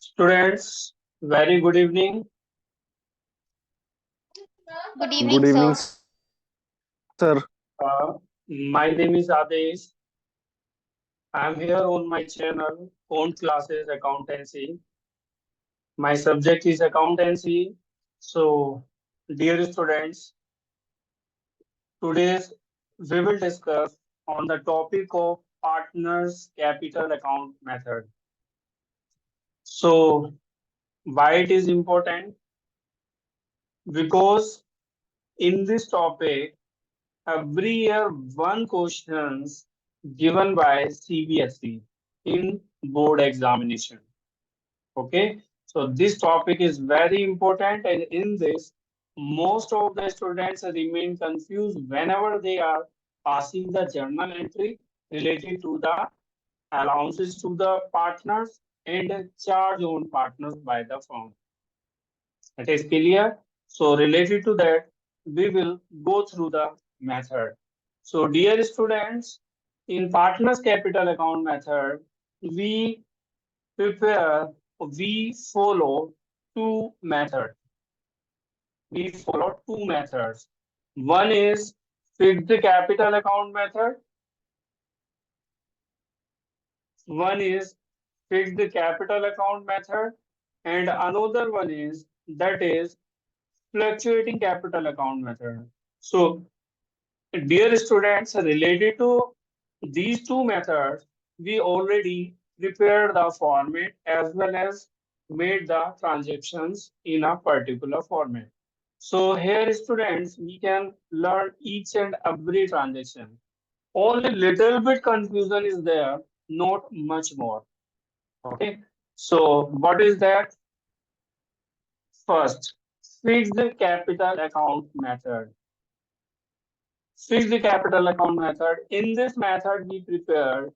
Students, very good evening. Good evening, Good sir. evening, sir. Uh, my name is Adesh. I am here on my channel, Own Classes Accountancy. My subject is accountancy. So, dear students, today we will discuss on the topic of partners capital account method. So, why it is important? Because in this topic, every year one questions given by CBSE in board examination. Okay, so this topic is very important, and in this, most of the students remain confused whenever they are passing the journal entry related to the allowances to the partners and charge on partners by the firm. It is clear. So related to that, we will go through the method. So dear students, in partners capital account method, we prepare, we follow two methods. We follow two methods. One is fixed capital account method. One is fixed capital account method, and another one is that is fluctuating capital account method. So dear students, related to these two methods, we already prepared the format as well as made the transactions in a particular format. So here students, we can learn each and every transaction. Only little bit confusion is there, not much more. Okay. So what is that? First, fixed capital account method. Fixed capital account method. In this method, we prepare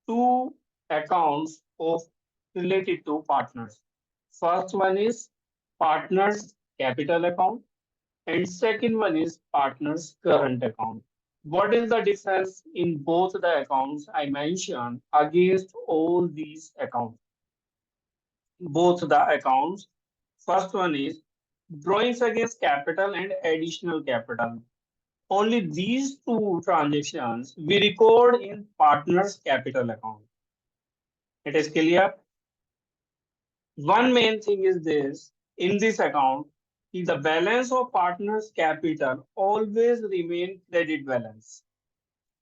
two accounts of related to partners. First one is partners capital account and second one is partners current account. What is the difference in both the accounts I mentioned against all these accounts? Both the accounts. First one is drawings against capital and additional capital. Only these two transactions we record in partner's capital account. It is clear. One main thing is this in this account, the balance of partner's capital always remain credit balance.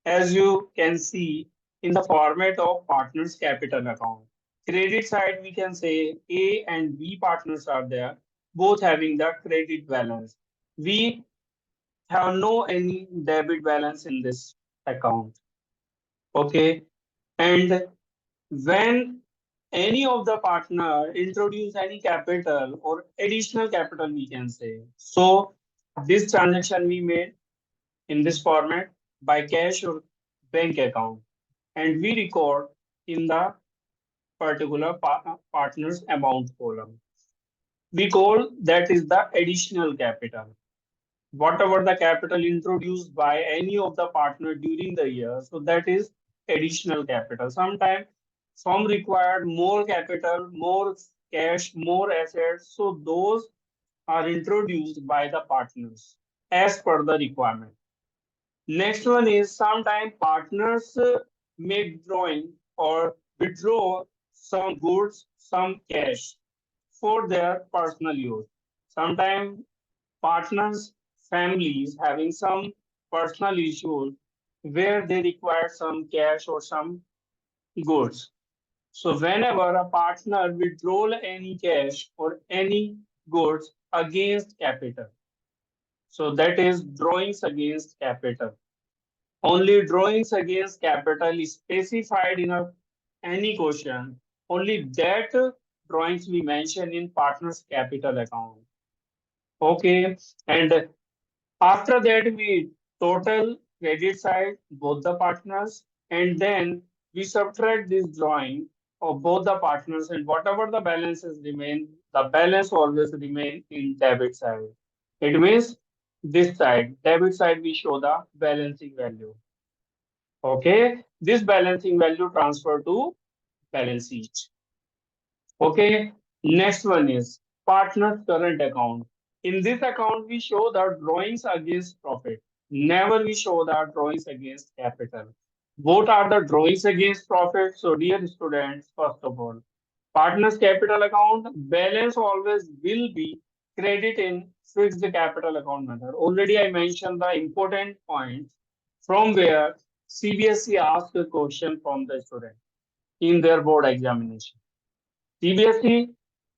As you can see in the format of partner's capital account. Credit side, we can say A and B partners are there, both having the credit balance. We have no any debit balance in this account. Okay. And when any of the partner introduce any capital or additional capital, we can say. So this transaction we made in this format by cash or bank account, and we record in the particular partner's amount column. We call that is the additional capital. Whatever the capital introduced by any of the partner during the year, so that is additional capital. Sometimes some required more capital, more cash, more assets, so those are introduced by the partners as per the requirement. Next one is sometimes partners make drawing or withdraw some goods, some cash for their personal use. Sometimes partners, families having some personal issues where they require some cash or some goods. So whenever a partner withdraw any cash or any goods against capital, so that is drawings against capital. Only drawings against capital is specified in any question. Only that drawings we mention in partner's capital account. Okay, and after that, we total credit side both the partners, and then we subtract this drawing of both the partners, and whatever the balances remain, the balance always remain in debit side. It means this side, debit side, we show the balancing value. Okay, this balancing value transfer to balance sheet. Okay, Next one is partner's current account. In this account, we show the drawings against profit. Never we show the drawings against capital. What are the drawings against profit? So, dear students, first of all, partner's capital account balance always will be credit in fixed capital account method. Already I mentioned the important points from where CBSE asked a question from the student in their board examination. CBSE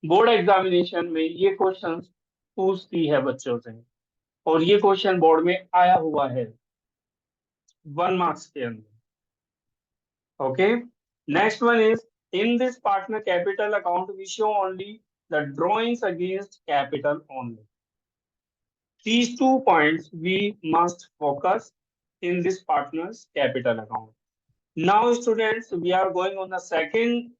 board examination में ये question पूछती है बच्चों से और ये question board में आया हुआ है 1 मार्क्स के अंदर. Okay, next one is in this partner capital account we show only the drawings against capital only. These 2 points we must focus in this partner's capital account. Now students, we are going on the second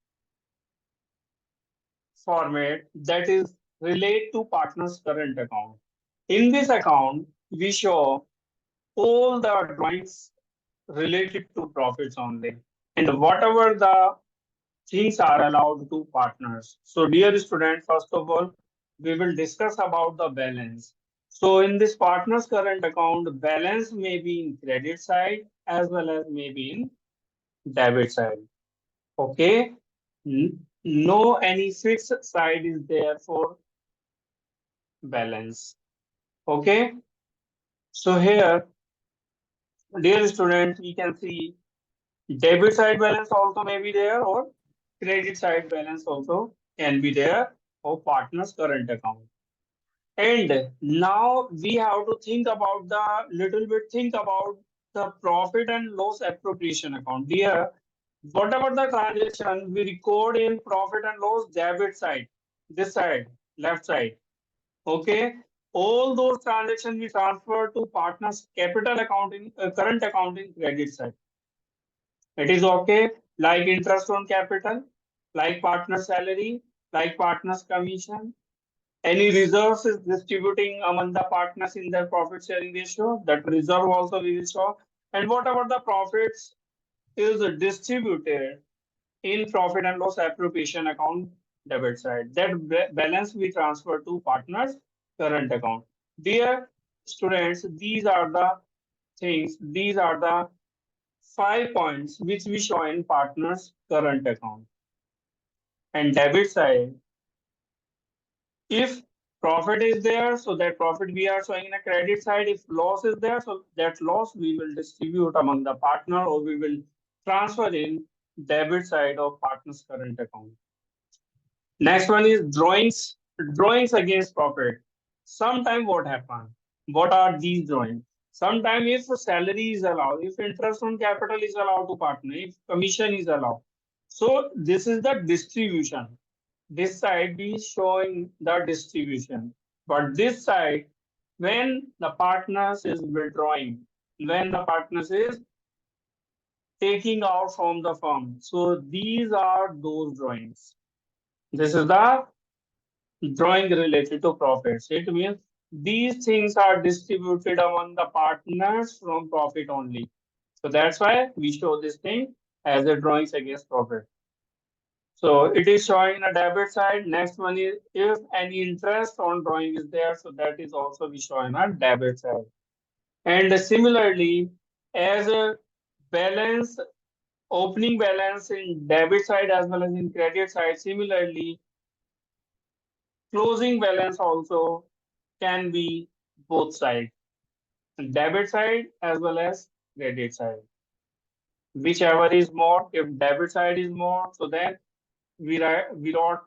format, that is relate to partner's current account. In this account, we show all the drawings related to profits only and whatever the things are allowed to partners. So dear students, first of all, we will discuss about the balance. So in this partner's current account, balance may be in credit side as well as maybe in debit side. Okay. No any fixed side is there for balance. Okay. So here, dear students, we can see debit side balance also may be there or credit side balance also can be there for partner's current account. And now we have to think about think about the profit and loss appropriation account. Here, whatever the transaction we record in profit and loss debit side, this side, left side. Okay, all those transactions we transfer to partners capital accounting, current accounting credit side. It is okay, like interest on capital, like partner salary, like partners commission. Any reserves is distributing among the partners in their profit sharing ratio. That reserve also we will show. And whatever the profits is distributed in profit and loss appropriation account debit side. That balance we transfer to partners current account. Dear students, these are the things, these are the 5 points which we show in partners current account. And debit side, if profit is there, so that profit we are showing in a credit side. If loss is there, so that loss we will distribute among the partner or we will transfer in debit side of partner's current account. Next one is drawings against profit. Sometime what happen? What are these drawings? Sometimes if salary is allowed, if interest on capital is allowed to partner, if commission is allowed. So this is the distribution. This side is showing the distribution. But this side, when the partners is withdrawing, when the partners is taking out from the firm. So these are those drawings. This is the drawing related to profits. It means these things are distributed among the partners from profit only. So that's why we show this thing as a drawings against profit. So it is showing a debit side. Next one is if any interest on drawing is there, so that is also we show in a debit side. And similarly, as a balance, opening balance in debit side as well as in credit side, similarly, closing balance also can be both sides, debit side as well as credit side. Whichever is more, if debit side is more, so then we don't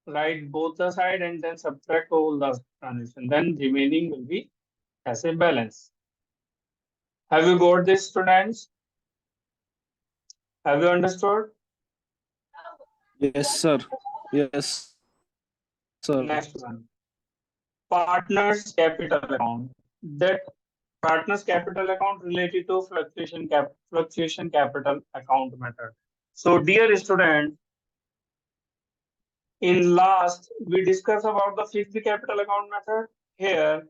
write both the side and then subtract all the transaction. Then remaining will be as a balance. Have you got this, students? Have you understood? Yes, sir. Yes, sir. Next one, partners capital account. That partners capital account related to fluctuation capital account method. So dear student, in last we discussed about the fixed capital account method. Here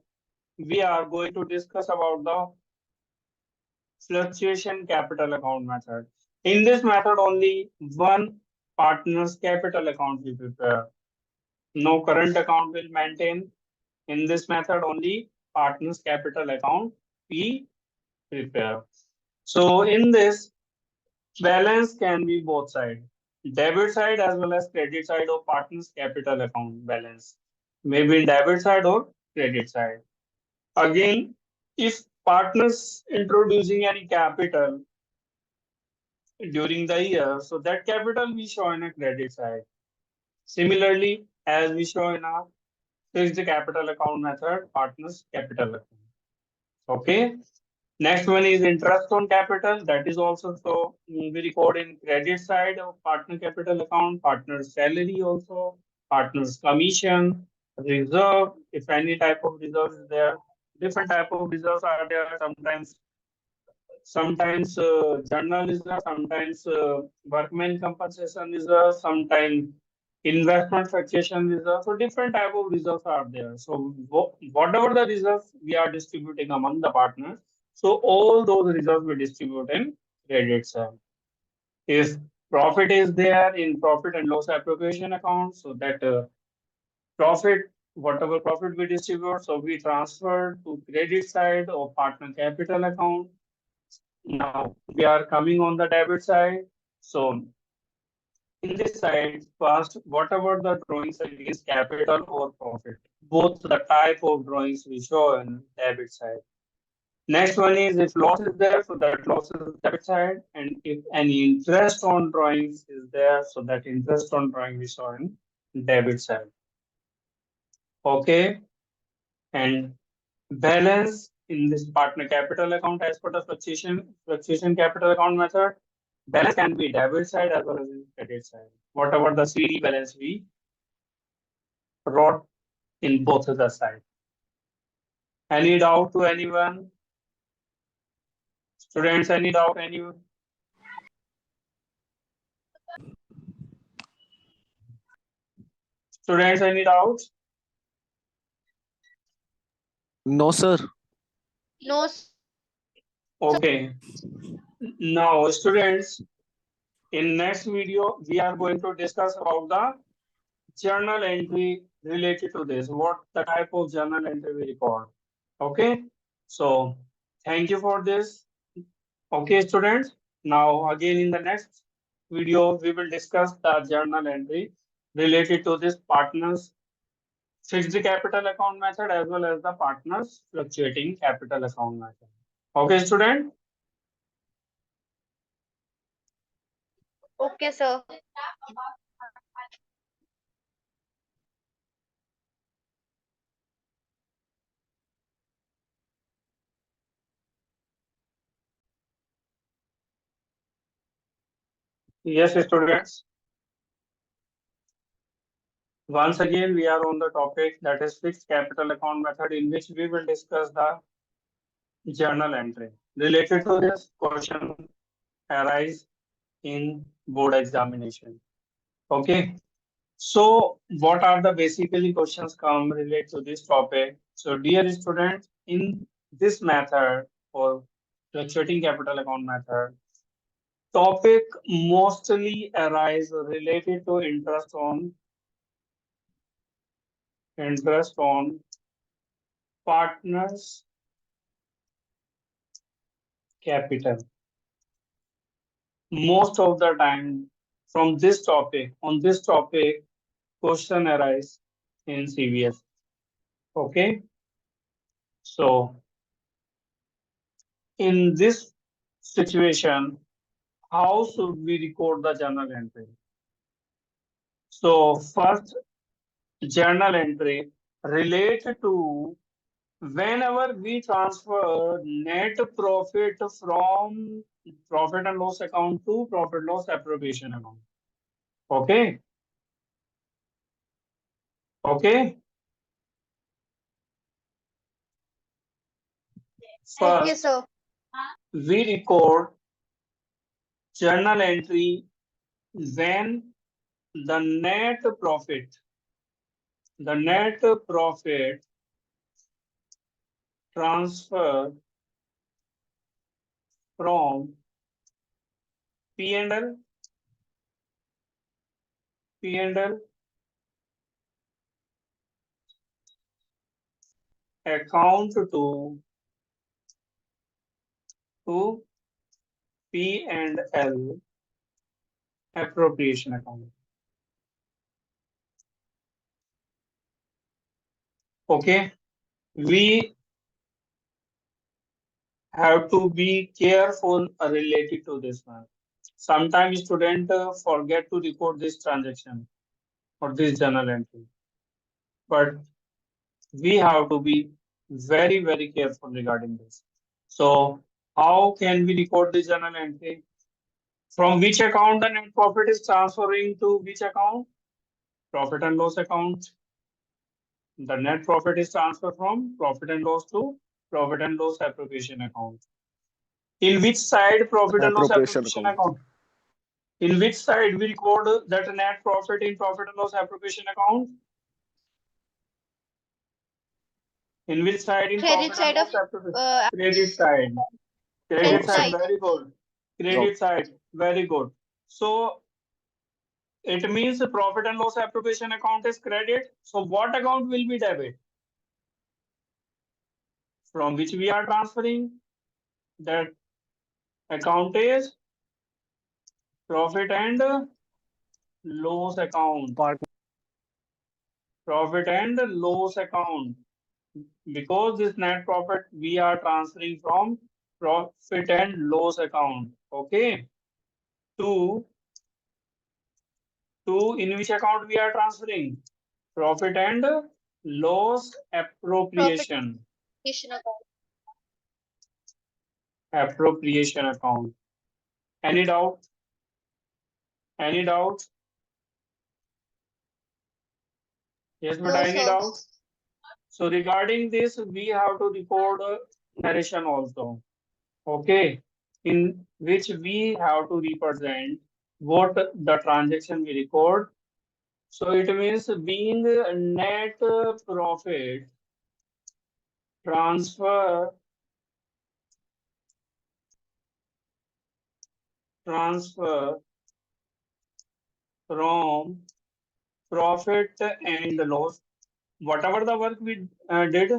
we are going to discuss about the fluctuation capital account method. In this method, only one partner's capital account we prepare. No current account will maintain. In this method, only partner's capital account we prepare. So in this, balance can be both side, debit side as well as credit side of partner's capital account balance. Maybe in debit side or credit side. Again, if partners introducing any capital during the year, so that capital we show in a credit side. Similarly, as we show in our fixed capital account method, partners capital account. Okay. Next one is interest on capital. That is also so we record in credit side of partner capital account, partner's salary also, partner's commission, reserve, if any type of reserve is there. Different type of reserves are there. Sometimes journal reserve, sometimes workman compensation reserve, sometimes investment fluctuation reserve. So different type of reserves are there. So whatever the reserves we are distributing among the partners, so all those reserves we distribute in credit side. If profit is there in profit and loss appropriation account, so that profit, whatever profit we distribute, so we transfer to credit side or partner capital account. Now we are coming on the debit side. So in this side, first, whatever the drawings against capital or profit, both the type of drawings we show in debit side. Next one is if loss is there, so that loss is debit side, and if any interest on drawings is there, so that interest on drawing we show in debit side. Okay, and balance in this partner capital account as per the fluctuation capital account method. Balance can be debit side as well as in credit side. Whatever the CD balance we wrote in both of the side. Any doubt to anyone? Students, any doubt? Anyone? Students, any doubts? No, sir. No, Okay. Now, students, in next video, we are going to discuss about the journal entry related to this. What the type of journal entry we record. Okay. So, thank you for this. Okay, students. Now, again, in the next video, we will discuss the journal entry related to this partners fixed capital account method as well as the partners fluctuating capital account method. Okay, student? okay, sir. Yes, students. Once again, we are on the topic that is fixed capital account method in which we will discuss the journal entry. Related to this, question arise in board examination. Okay. So, what are the basically questions come related to this topic? So, dear students, in this method or fluctuating capital account method, topic mostly arise related to interest on partners capital. Most of the time, from this topic, on this topic, question arise in CVS. Okay, so in this situation, how should we record the journal entry? So first journal entry related to whenever we transfer net profit from profit and loss account to profit loss appropriation account. Okay. Okay. Okay, First, sir. we record journal entry when the net profit transfer from P&L account to P and L appropriation account. Okay, we have to be careful related to this one. Sometimes student forget to record this transaction or this journal entry, but we have to be very careful regarding this. So how can we record this journal entry? From which account the net profit is transferring to which account? Profit and loss account. The net profit is transferred from profit and loss to profit and loss appropriation account. In which side profit and loss Appropriation appropriation account. account? In which side we record that net profit in profit and loss appropriation account? In which side in Credit profit and side of loss appropriation? uh, Credit side. Credit credit Okay. side, side. very good. Okay. Credit side, very good. So it means the profit and loss appropriation account is credit. So what account will be debit? From which we are transferring? That account is profit and loss account. Part. Profit and loss account. Because this net profit we are transferring from profit and loss account. Okay. To in which account we are transferring? Profit and loss Profit appropriation. account. Appropriation account. Any doubt? Any doubt? Yes, but No, I need sir. out. So regarding this, we have to record a narration also. Okay, in which we have to represent what the transaction we record. So it means being a net profit transfer transfer from profit and loss. Whatever the work we did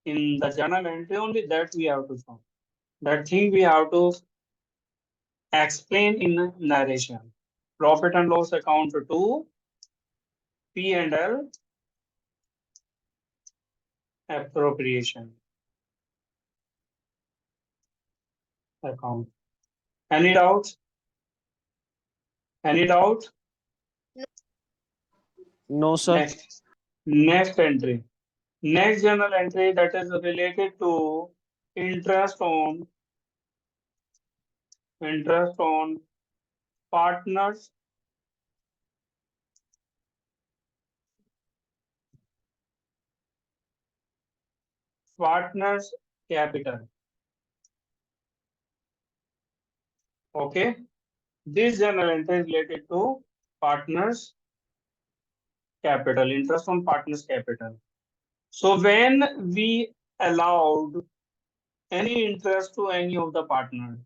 in the journal entry, only that we have to show. That thing we have to explain in narration. Profit and loss account to P and L appropriation account. Any doubts? Any doubt? No, sir. Next. Next entry. Next journal entry that is related to interest on interest on partners partners capital. Okay. This journal entry is related to partners capital, interest on partners capital. So when we allowed any interest to any of the partners,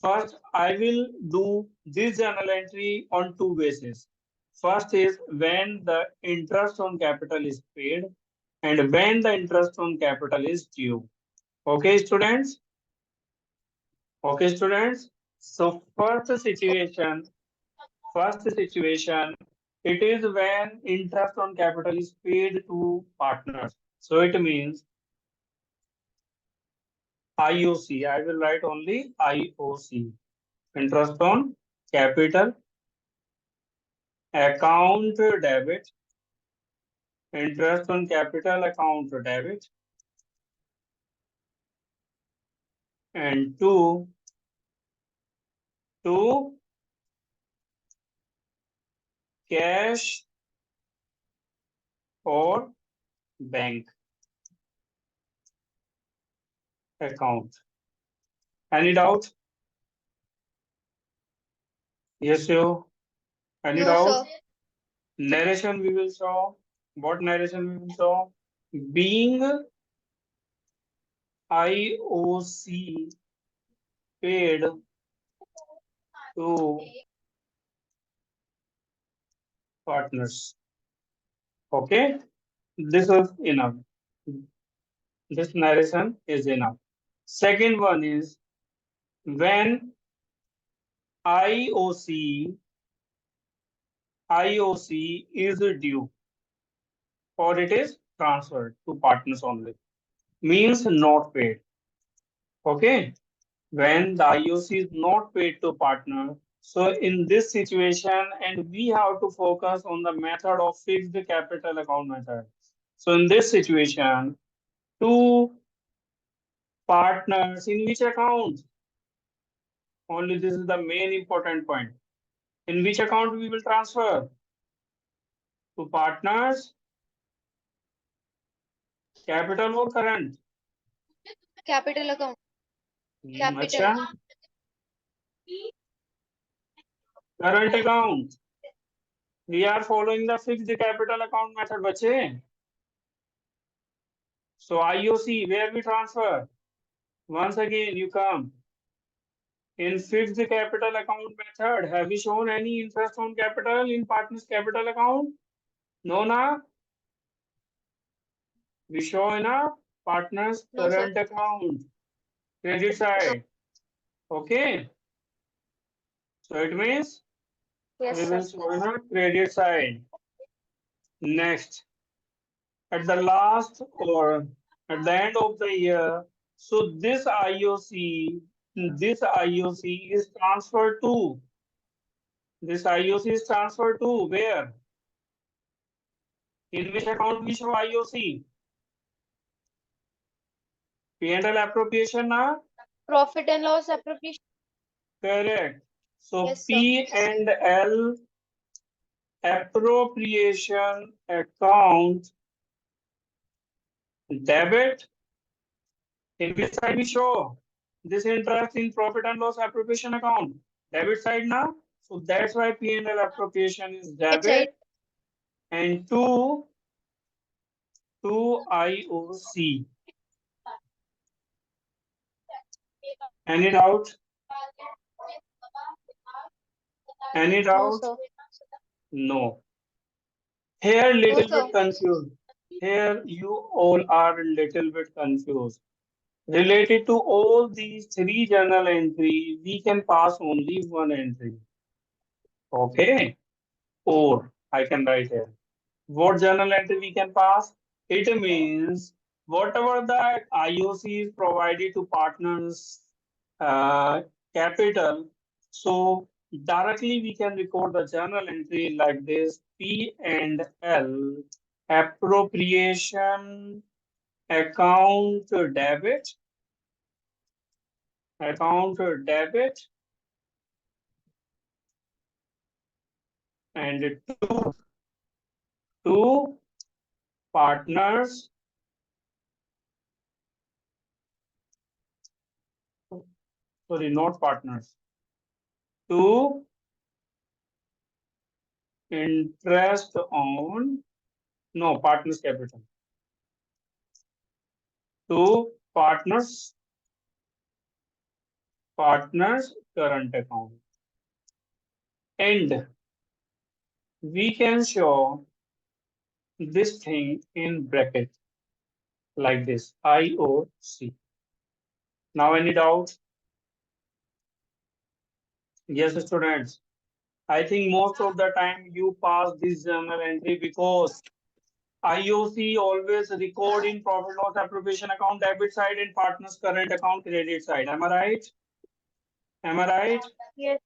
first I will do this journal entry on two bases. First is when the interest on capital is paid and when the interest on capital is due. Okay, students? Okay, students? So first situation, it is when interest on capital is paid to partners. So it means IOC. I will write only IOC. Interest on capital account debit. Interest on capital account debit. And to cash or bank account. Any doubt? Yes, you. Any No, doubt? sir. Narration we will show. What narration we will show? Being IOC paid to partners. Okay, this is enough. This narration is enough. Second one is when IOC IOC is due or it is transferred to partners only. Means not paid. Okay. When the IOC is not paid to partner, so in this situation, and we have to focus on the method of fixed capital account method. So in this situation, two partners in which account? Only this is the main important point. In which account we will transfer? To partners, capital or current? Capital account. अच्छा, Capital. current account. We are following the fixed capital account method, बच्चे. So IOC, where we transfer? Once again, you come. In fixed capital account method, have we shown any interest on capital in partner's capital account? No, na? We show in a partner's No, sir. current account, credit side. Okay. So it means Yes, we sir. will show in a credit side. Next, at the last or at the end of the year, so this IOC is transferred to. This IOC is transferred to where? In which account we show IOC? P&L appropriation, na? Profit and loss appropriation. Correct. So Yes, sir. P&L appropriation account debit. In which side we show this interest in profit and loss appropriation account? Debit side now. So that's why P&L appropriation is Right side. debit and to IOC. Any doubt? Any No, doubt? sir. No. Here No, little sir. bit confused. Here you all are a little bit confused. Related to all these three journal entry, we can pass only one entry. Okay? Or I can write here. What journal entry we can pass? It means whatever the IOC is provided to partners capital. So directly we can record the journal entry like this: P and L appropriation account debit, account debit, and two partners. Sorry, not partners. Two interest on no partners capital. Two partners current account. And we can show this thing in bracket like this IOC. Now any doubt? Yes, students. I think most of the time you pass this journal entry because IOC always record in profit loss appropriation account debit side and partners current account credit side. Am I right? Am I right? Yes.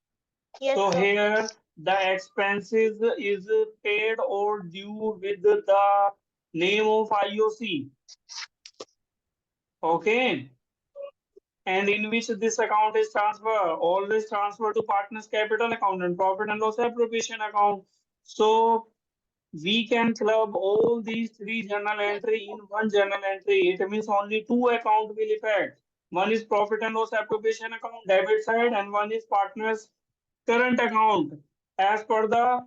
Yes, So sir. here the expenses is paid or due with the name of IOC. Okay. And in which this account is transferred, always transfer to partners capital account and profit and loss appropriation account. So we can club all these three journal entry in one journal entry. It means only two account will affect. One is profit and loss appropriation account debit side and one is partners current account as per the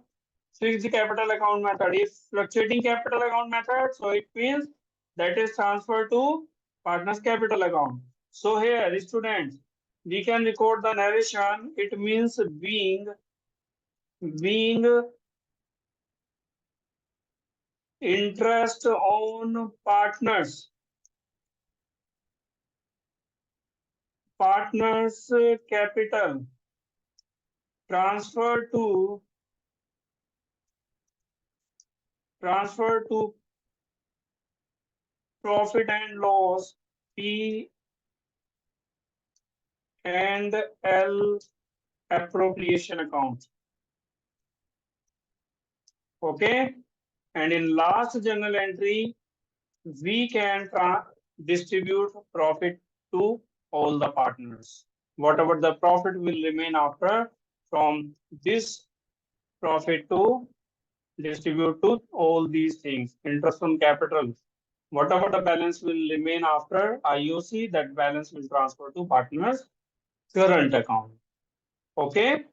fixed capital account method. If fluctuating capital account method, so it means that is transferred to partners capital account. So here students, we can record the narration. It means being interest on partners partners capital transfer to profit and loss P and L appropriation account. Okay, and in last journal entry we can distribute profit to all the partners. Whatever the profit will remain after, from this profit to distribute to all these things. Interest on capital. Whatever the balance will remain after IOC, that balance will transfer to partners current account. Okay.